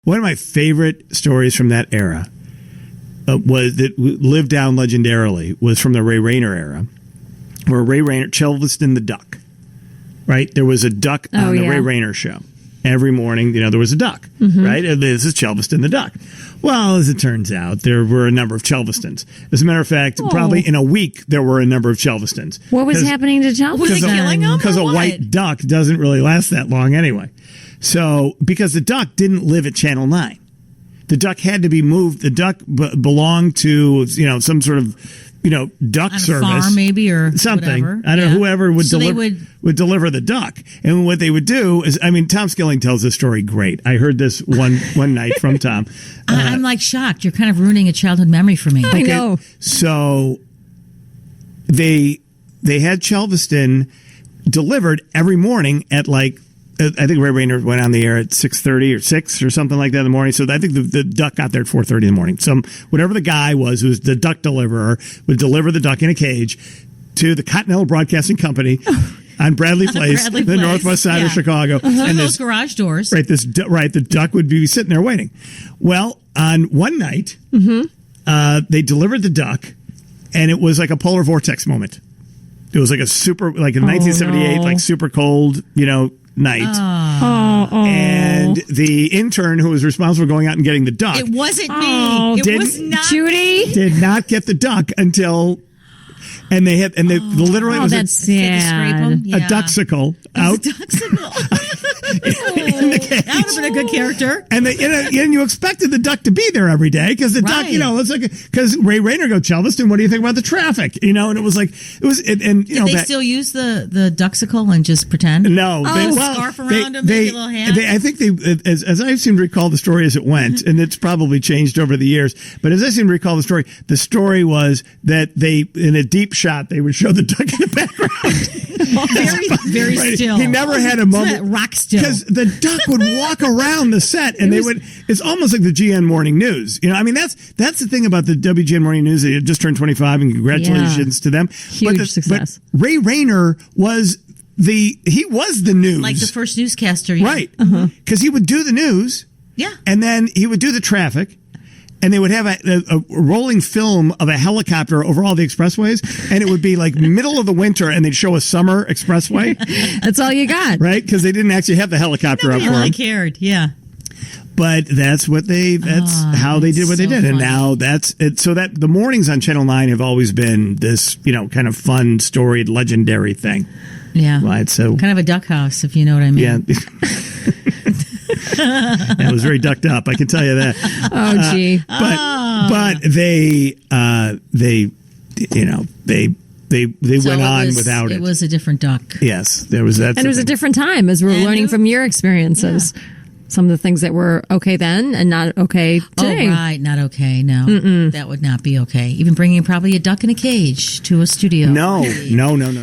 one of my favorite stories from that era was that lived down legendarily was from the Ray Rayner era, where Ray Rayner, Chelveston the Duck, right? There was a duck on the Ray Rayner show. Every morning, there was a duck, right? And this is Chelveston the Duck. Well, as it turns out, there were a number of Chelvestons. As a matter of fact, probably in a week, there were a number of Chelvestons. What was happening to Chelveston? Was it killing them? Because a white duck doesn't really last that long anyway. So, because the duck didn't live at Channel 9. The duck had to be moved. The duck belonged to, some sort of, duck on a service. farm maybe or something. Whatever. I don't know, whoever would so would deliver the duck. And what they would do is, Tom Skillet tells this story great. I heard this one night from Tom. I'm like shocked. You're kind of ruining a childhood memory for me. I know. So they had Chelveston delivered every morning at I think Ray Rayner went on the air at 6:30 or 6 or something like that in the morning. So I think the duck got there at 4:30 in the morning. Whatever the guy was who was the duck deliverer would deliver the duck in a cage to the Continental Broadcasting Company on Bradley Place, the northwest side of Chicago. And those garage doors. Right, the duck would be sitting there waiting. Well, on one night, they delivered the duck, and it was like a polar vortex moment. It was like a super, like in 1978, like super cold, night. And the intern who was responsible for going out and getting the duck. It wasn't me. It was not Judy. Did not get the duck until. And they literally it was that's sad. a ducksicle out. In the cage. That would have been a good character. And you expected the duck to be there every day because the duck, it's like because Ray Rayner go, Chelveston, what do you think about the traffic? And it was like Did they still use the ducksicle and just pretend? No, scarf around them, maybe a little hat. I think as I seem to recall the story as it went, and it's probably changed over the years. But as I seem to recall the story was that they in a deep shot they would show the duck in the background. Very still. He never had a moment. Rock still. Because the duck would walk around the set and it's almost like the GN Morning News. That's the thing about the WGN Morning News. They just turned 25 and congratulations to them. Huge success. But Ray Rayner was the news. Like the first newscaster. Right. Because he would do the news. Yeah. And then he would do the traffic. And they would have a rolling film of a helicopter over all the expressways, and it would be like middle of the winter, and they'd show a summer expressway. That's all you got, right? Because they didn't actually have the helicopter up for them. Nobody cared, yeah. But that's how they did what they did, funny. And now that's it. So that the mornings on Channel 9 have always been this, kind of fun, storied, legendary thing. Yeah, right. So kind of a duck house, if you know what I mean. Yeah. It was very ducked up, I can tell you that. Oh, gee. But they went on without it. It was a different duck. Yes, there was that. And it was a different time, as we're learning from your experiences. Yeah. Some of the things that were okay then and not okay today. Oh, right. Not okay. No. That would not be okay. Even bringing probably a duck in a cage to a studio. No.